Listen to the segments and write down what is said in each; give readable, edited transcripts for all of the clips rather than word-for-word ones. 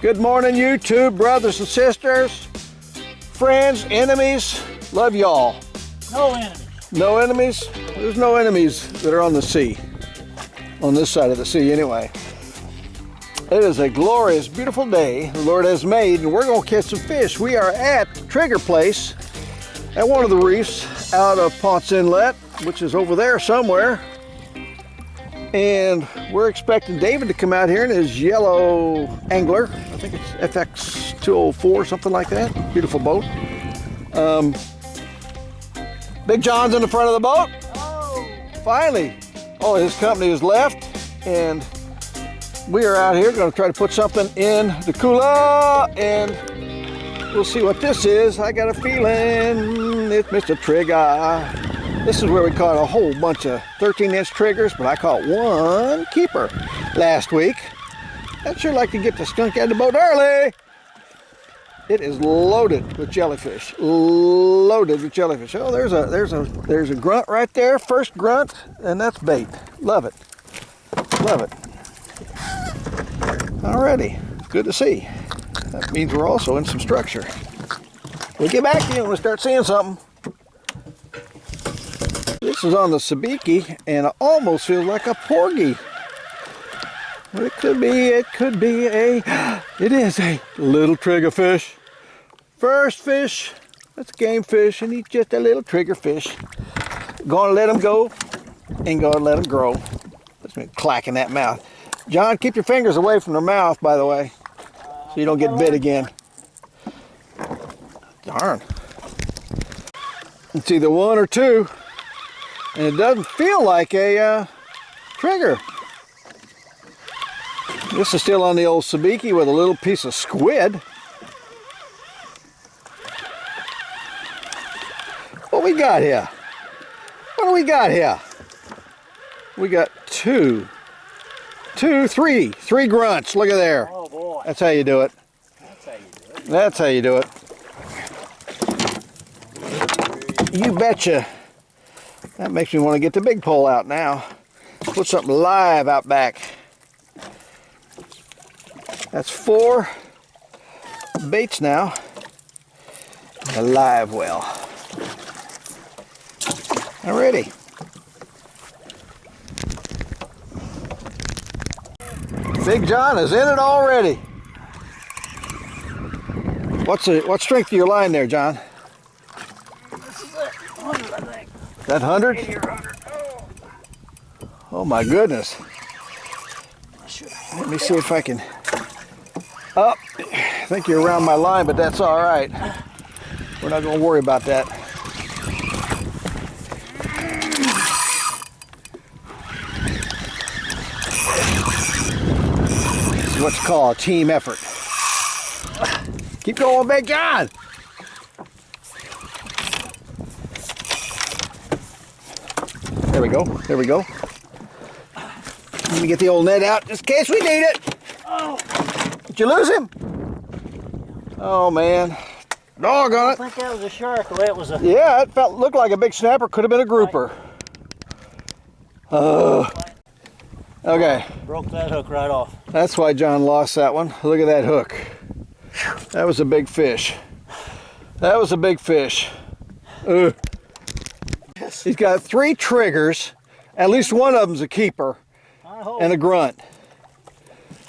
Good morning, YouTube brothers and sisters, friends, enemies. Love y'all. No enemies. No enemies? There's no enemies that are on the sea. On this side of the sea, anyway. It is a glorious, beautiful day the Lord has made, and we're going to catch some fish. We are at Trigger Place at one of the reefs out of Ponce Inlet, which is over there somewhere. And we're expecting David to come out here in his yellow angler. I think it's FX 204, something like that. Beautiful boat. Big John's in the front of the boat. Oh. Finally, all his company is left, and we are out here going to try to put something in the cooler, and we'll see what this is. I got a feeling it's Mr. Trigger. This is where we caught a whole bunch of 13-inch triggers, but I caught one keeper last week. I'd sure like to get the skunk out of the boat early. It is loaded with jellyfish. Loaded with jellyfish. Oh, there's a grunt right there. First grunt, and that's bait. Love it. Love it. Alrighty, good to see. That means we're also in some structure. We'll get back to you when we start seeing something. This is on the sabiki, and it almost feels like a porgy. But it could be it is a little trigger fish. First fish, that's a game fish, and he's just a little trigger fish. Gonna let him go, and gonna let him grow. Let's make clack in that mouth. John, keep your fingers away from their mouth, by the way, so you don't get bit again. Darn. It's either one or two. And it doesn't feel like a trigger. This is still on the old sabiki with a little piece of squid. What we got here? What do we got here? We got three grunts. Look at there. Oh boy. That's how you do it. That's how you do it. That's how you do it. You betcha. That makes me want to get the big pole out now. Put something live out back. That's 4 baits now. A live well. Alrighty. Big John is in it already. What strength of your line there, John? This is it. 100, I think. That 100? 80 or 100. Oh my goodness. Let me see if I can. Oh, I think you're around my line, but that's all right. We're not going to worry about that. This is what you call a team effort. Keep going, Big John. There we go. There we go. Let me get the old net out just in case we need it. Oh. Did you lose him? Oh man. Doggone it. I think that was a shark, the way it was a... Yeah, it looked like a big snapper. Could have been a grouper. Okay. Broke that hook right off. That's why John lost that one. Look at that hook. That was a big fish. That was a big fish. Yes. He's got 3 triggers. At least one of them's a keeper and a grunt.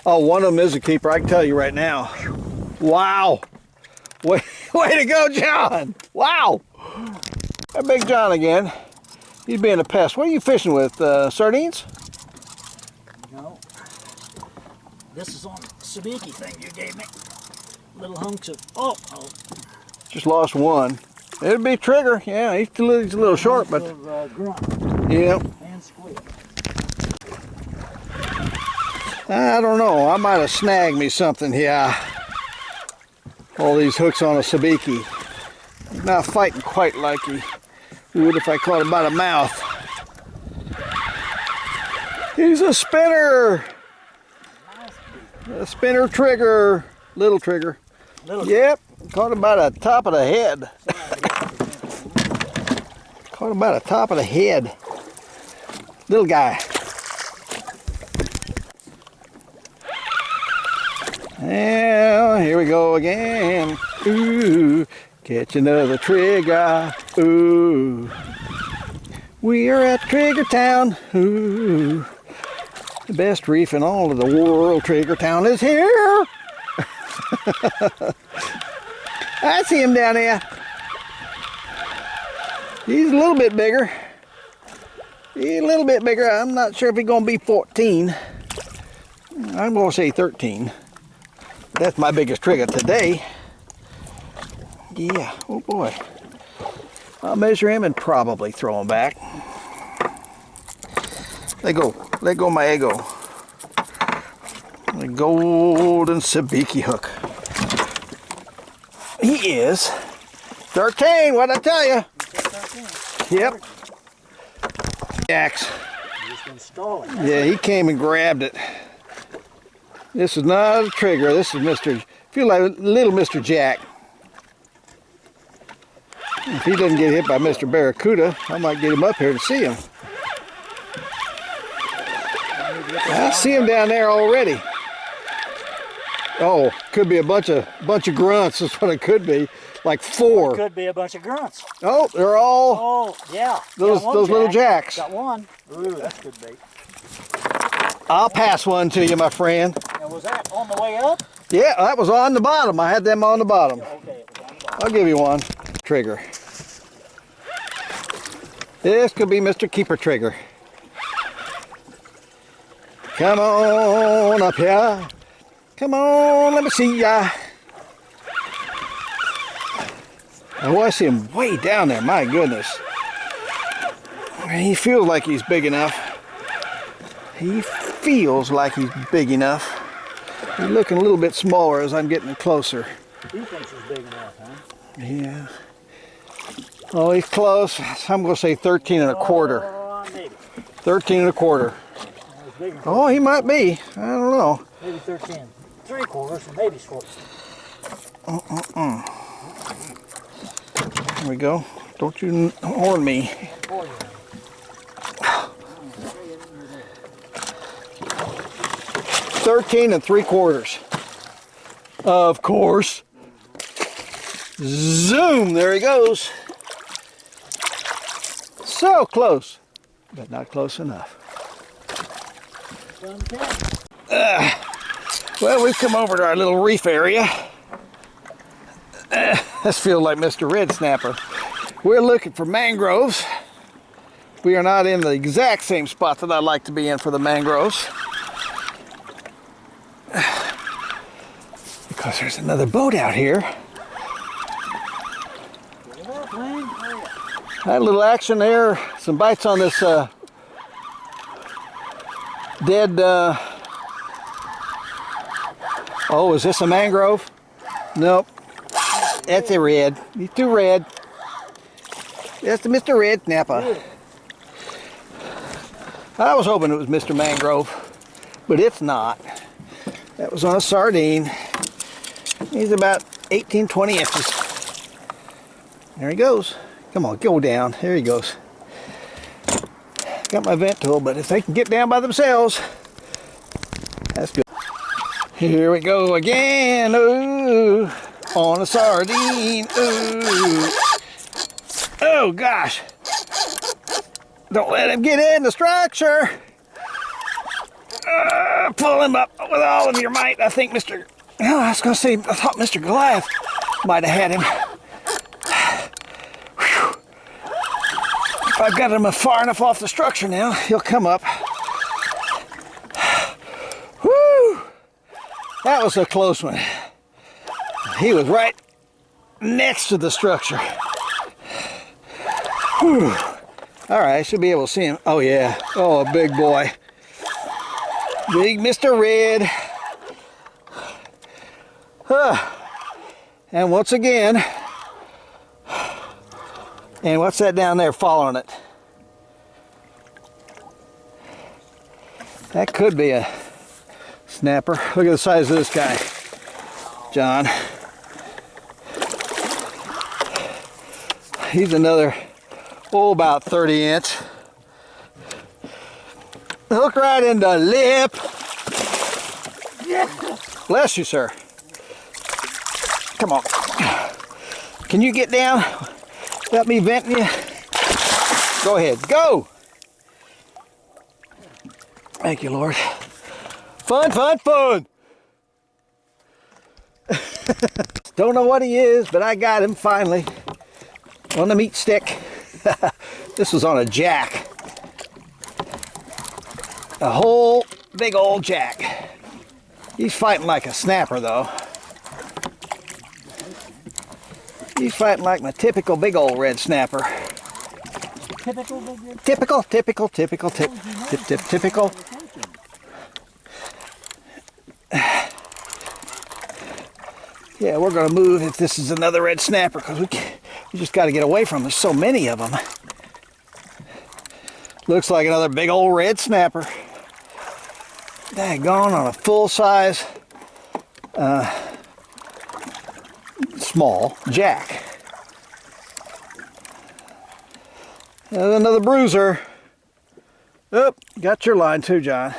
Oh, one of them is a keeper. I can tell you right now. Wow. Way to go, John. Wow. That Big John again. He's being a pest. What are you fishing with? Sardines? No. This is on the sabiki thing you gave me. Little hunks of... Oh. Just lost one. It'd be trigger. Yeah, he's a little short, but... Grunt. Yeah. And squid. I don't know. I might have snagged me something here. All these hooks on a sabiki. Not fighting quite like he would if I caught him by the mouth. He's a spinner. A spinner trigger. Little trigger. Yep. Caught him by the top of the head. Caught him by the top of the head. Little guy. Well, here we go again. Ooh, catch another trigger. Ooh, we are at Trigger Town. Ooh, the best reef in all of the world. Trigger Town is here. I see him down there. He's a little bit bigger. He's a little bit bigger. I'm not sure if he's going to be 14. I'm going to say 13. That's my biggest trigger today. Yeah, oh boy. I'll measure him and probably throw him back. Let go my ego. The golden sabiki hook. He is 13, what'd I tell you? 13. Yep. Axe. Yeah, he came and grabbed it. This is not a trigger. This is feel like little Mr. Jack. If he doesn't get hit by Mr. Barracuda, I might get him up here to see him. I see him down there already. Oh, could be a bunch of grunts. Is what it could be. Like 4. It could be a bunch of grunts. Oh, they're all. Oh, yeah. Those little jacks. Got one. Ooh, that's good bait. I'll pass one to you, my friend. And was that on the way up? Yeah, that was on the bottom. I had them on the bottom. Okay, it was on the bottom. I'll give you one. Trigger. This could be Mr. Keeper Trigger. Come on up here. Come on, let me see ya. Oh, I see him way down there. My goodness. He feels like he's big enough. He feels like he's big enough. He's looking a little bit smaller as I'm getting closer. He thinks he's big enough, huh? Yeah. Oh, he's close. I'm going to say 13 and a quarter. Maybe. 13 and a quarter. Oh, he might be. I don't know. Maybe 13. 3/4, or maybe 4. There we go. Don't you horn me. 13 3/4. Of course. Zoom, there he goes. So close, but not close enough. Well, we've come over to our little reef area. This feels like Mr. Red Snapper. We're looking for mangroves. We are not in the exact same spot that I'd like to be in for the mangroves. Because there's another boat out here. Had a little action there. Some bites on this dead... Oh, is this a mangrove? Nope. That's a red. He's too red. That's the Mr. Red Snapper. I was hoping it was Mr. Mangrove, but it's not. That was on a sardine. He's about 18, 20 inches. There he goes. Come on, go down. There he goes. Got my vent tool, but if they can get down by themselves, that's good. Here we go again. Ooh, on a sardine. Ooh. Oh gosh. Don't let him get in the structure. Pull him up with all of your might. I think Mr. Oh, I was going to say, I thought Mr. Goliath might have had him. Whew. If I've got him far enough off the structure now, he'll come up. Whew. That was a close one. He was right next to the structure. Whew. All right, I should be able to see him. Oh, yeah. Oh, a big boy. Big Mr. Red. And once again, and what's that down there following it? That could be a snapper. Look at the size of this guy, John. He's another, oh, about 30 inch. Hook right in the lip. Bless you, sir. Come on. Can you get down? Let me vent you. Go ahead. Go. Thank you, Lord. Fun, fun, fun. Don't know what he is, but I got him finally. On the meat stick. This was on a jack. A whole big old jack. He's fighting like a snapper though. He's fighting like my typical big old red snapper. Typical big red? Typical. Yeah, we're gonna move if this is another red snapper because we just got to get away from them. There's so many of them. Looks like another big old red snapper. Daggone, on a full size small jack. And another bruiser. Oh, got your line too, John.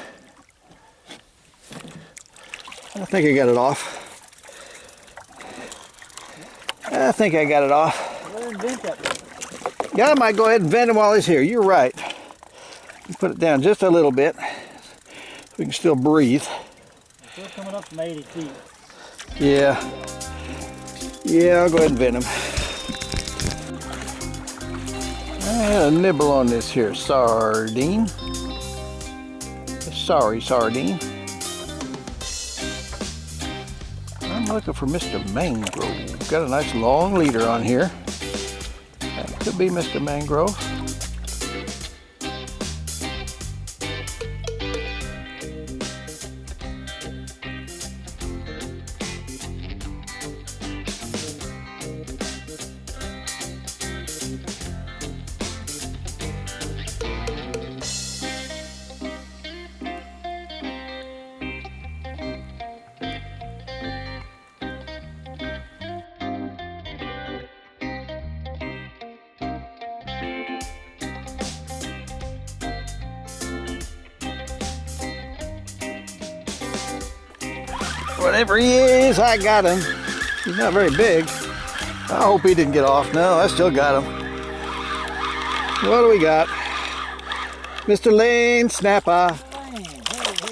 I think I got it off. I think I got it off. Yeah, I might go ahead and vent him while he's here. You're right. Put it down just a little bit so we can still breathe. We're coming up from 80 feet. Yeah. Yeah, I'll go ahead and vent him. I had a nibble on this here sardine. Sorry, sardine. I'm looking for Mr. Mangrove. Got a nice long leader on here. That could be Mr. Mangrove. Whatever he is, I got him. He's not very big. I hope he didn't get off. No, I still got him. What do we got? Mr. Lane Snapper.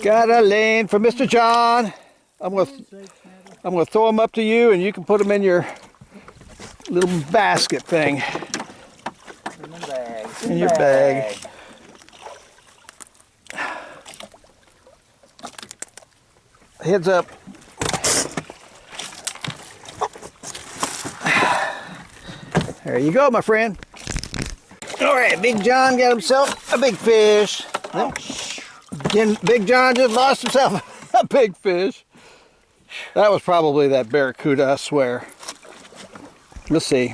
Got a lane for Mr. John. I'm gonna throw him up to you, and you can put him in your little basket thing. In the bag. In your bag. Heads up. There you go, my friend. All right, Big John got himself a big fish. Then Big John just lost himself a big fish. That was probably that barracuda, I swear. Let's see.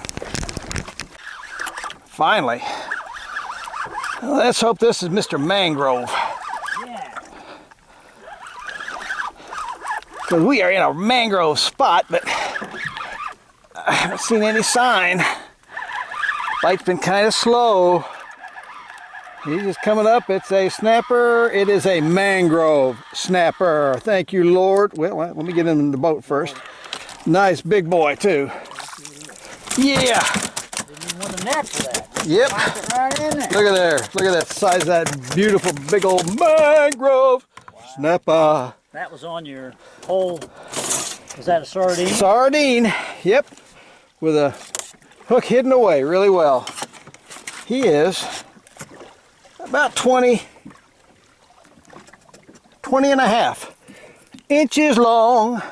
Finally. Let's hope this is Mr. Mangrove. Yeah. Because we are in a mangrove spot, but I haven't seen any sign. Bite's been kind of slow. He's just coming up. It's a snapper. It is a mangrove snapper. Thank you, Lord. Well, let me get him in the boat first. Nice big boy, too. Yeah. Didn't even want a net for that. Yep. Pop it right in there. Look at there. Look at that size of that beautiful big old mangrove snapper. That was on your whole, is that a sardine? Sardine. Yep. With a hook hidden away really well. He is about 20 and a half inches long.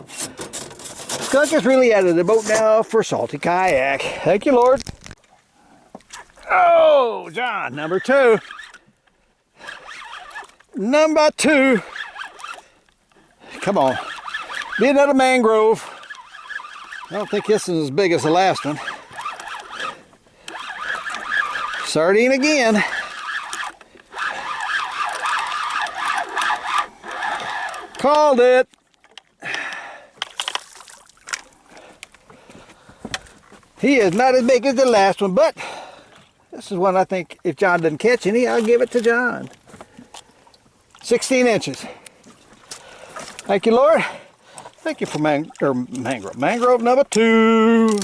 Skunk is really out of the boat now for salty kayak. Thank you, Lord. Oh, John, number two. Number two. Come on. Be another mangrove. I don't think this is as big as the last one. Sardine again. Called it. He is not as big as the last one, but this is one I think if John doesn't catch any, I'll give it to John. 16 inches. Thank you, Lord. Thank you for mangrove. Mangrove number 2.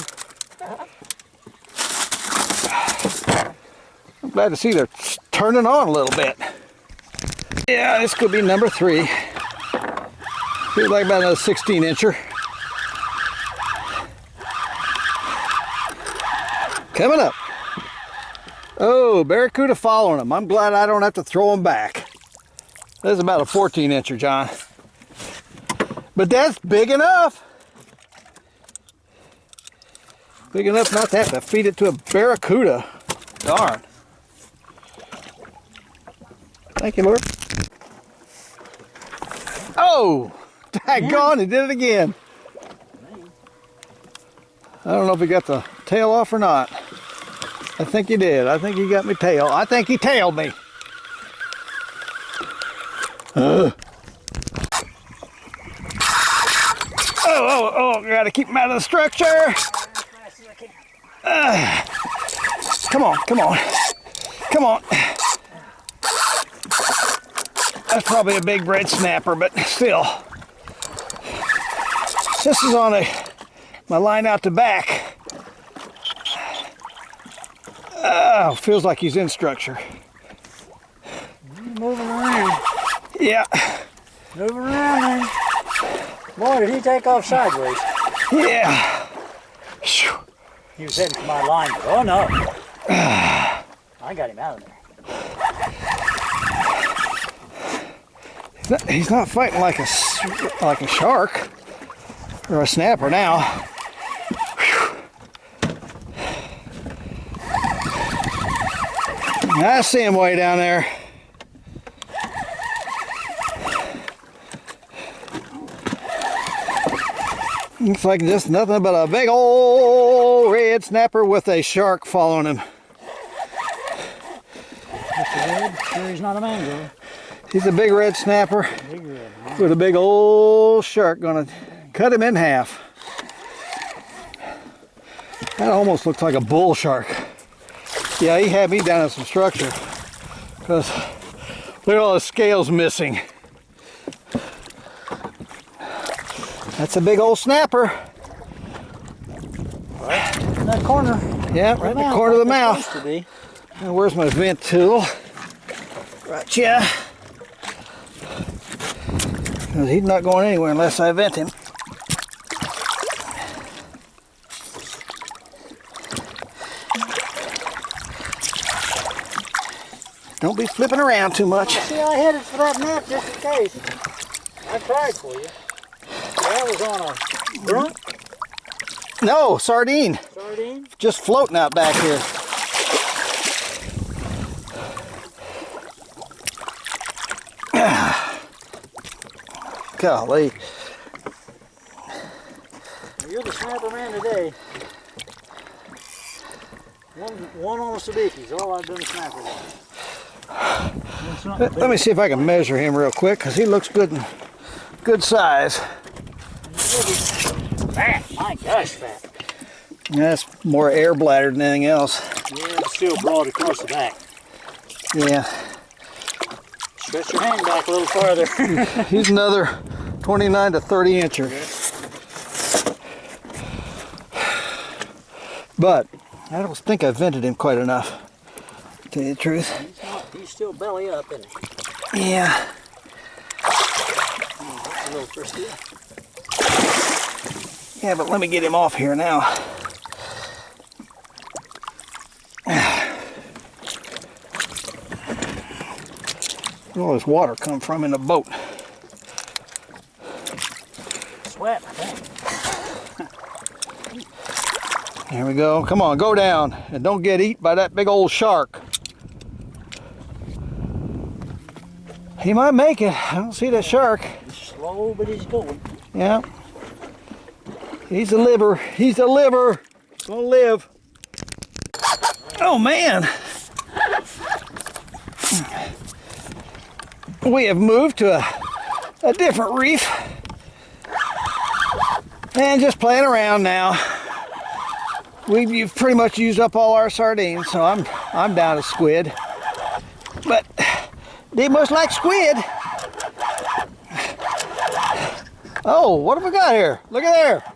I'm glad to see they're turning on a little bit. Yeah, this could be number 3. Feels like about another 16 incher. Coming up. Oh, barracuda following them. I'm glad I don't have to throw them back. This is about a 14 incher, John. But that's big enough. Big enough not to have to feed it to a barracuda. Darn. Thank you, Lord. Oh! Daggone, he did it again. I don't know if he got the tail off or not. I think he did. I think he got me tail. I think he tailed me. Oh, gotta keep him out of the structure. Come on. Come on. That's probably a big red snapper, but still. This is on my line out the back. Oh, feels like he's in structure. Moving around. Yeah. Moving around, man. Boy, did he take off sideways. Yeah. He was heading for my line. Oh, no. I got him out of there. He's not fighting like a shark or a snapper now. I see him way down there. Looks like just nothing but a big old red snapper with a shark following him. Mr. Red, sure he's not a mangrove. He's a big red snapper with a big old shark gonna cut him in half. That almost looks like a bull shark. Yeah, he had me down in some structure because look at all the scales missing. That's a big old snapper. Right in that corner. Yeah, right in the corner of the mouth. To be. Now, where's my vent tool? Right, yeah. He's not going anywhere unless I vent him. Don't be flipping around too much. See, I headed for that net just in case. I tried for you. That was on a grunt? No, sardine. Sardine? Just floating out back here. Golly. You're the snapper man today. One on the sabiki is all I've done to snapper with. Let me see if I can measure him real quick because he looks good size. Fat, my gosh, fat. That's more air bladder than anything else. Yeah, it's still broad across the back. Yeah. Stretch your hand back a little farther. He's another 29 to 30 incher. But I don't think I vented him quite enough, to tell you the truth. He's still belly up, isn't he? Yeah. A little frisky. Yeah, but let me get him off here now. Where all this water come from in the boat? Sweat, I think. There we go. Come on, go down. And don't get eaten by that big old shark. He might make it. I don't see that shark. He's slow, but he's going. Yeah. He's a liver. He's a liver. Gonna live. Oh, man. We have moved to a different reef. And just playing around now. You've pretty much used up all our sardines, so I'm down to squid. But they must like squid. Oh, what have we got here? Look at there.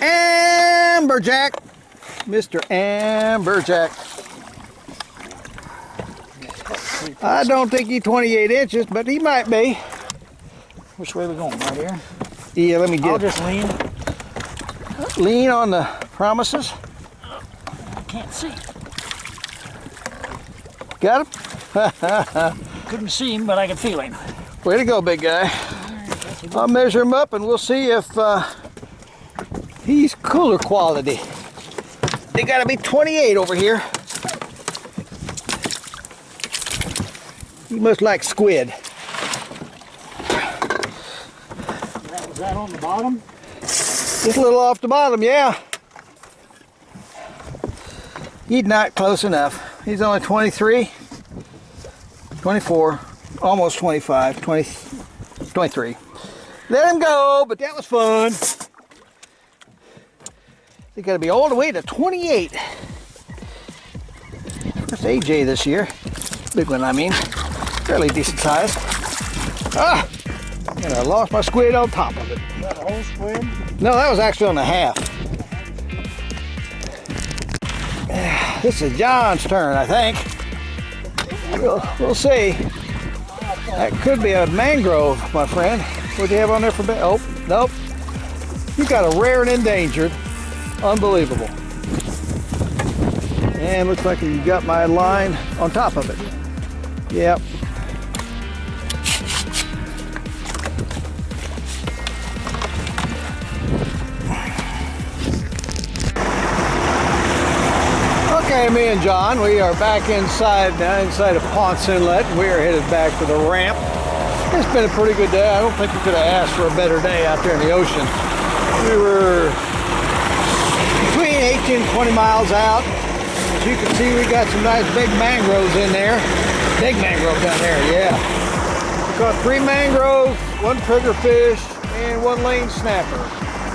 Amberjack, Mr. Amberjack. I don't think he's 28 inches, but he might be. Which way are we going? Right here? Yeah, let me I'll get just lean. lean on the promises. I can't see. Got him? Couldn't see him, but I could feel him. Way to go, big guy. I'll measure him up and we'll see if he's cooler quality. They gotta be 28 over here. He must like squid. Was that on the bottom? Just a little off the bottom, yeah. He's not close enough. He's only 23, 24, almost 25, 23. Let him go, but that was fun. They gotta be all the way to 28. That's AJ this year. Big one, I mean. Fairly decent size. Ah! And I lost my squid on top of it. Is that a whole squid? No, that was actually on the half. This is John's turn, I think. We'll see. That could be a mangrove, my friend. What do you have on there for bait? Oh, nope. You got a rare and endangered. Unbelievable. And looks like you got my line on top of it. Yep. Okay, me and John, we are back inside now, inside of Ponce Inlet. We are headed back to the ramp. It's been a pretty good day. I don't think we could have asked for a better day out there in the ocean. We were between 18 and 20 miles out. As you can see, we got some nice big mangroves in there. Big mangrove down there, yeah. We caught 3 mangroves, 1 triggerfish, and 1 lane snapper.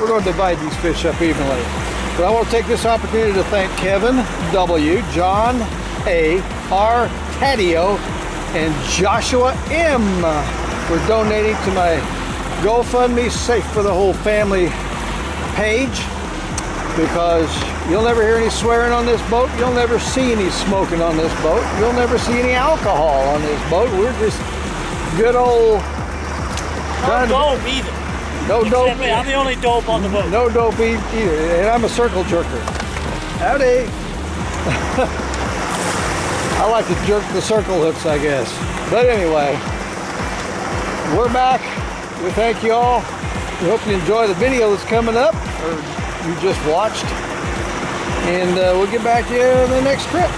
We're going to divide these fish up evenly. But I want to take this opportunity to thank Kevin W., John A., R. Taddeo, and Joshua M. for donating to my GoFundMe Safe for the Whole Family page, because you'll never hear any swearing on this boat. You'll never see any smoking on this boat. You'll never see any alcohol on this boat. We're just good old... No dope either. No dope. Except me, I'm the only dope on the boat. No dope either. And I'm a circle jerker. Howdy. I like to jerk the circle hooks, I guess. But anyway, we're back. We thank you all. We hope you enjoy the video that's coming up, or you just watched. And we'll get back to you in the next trip.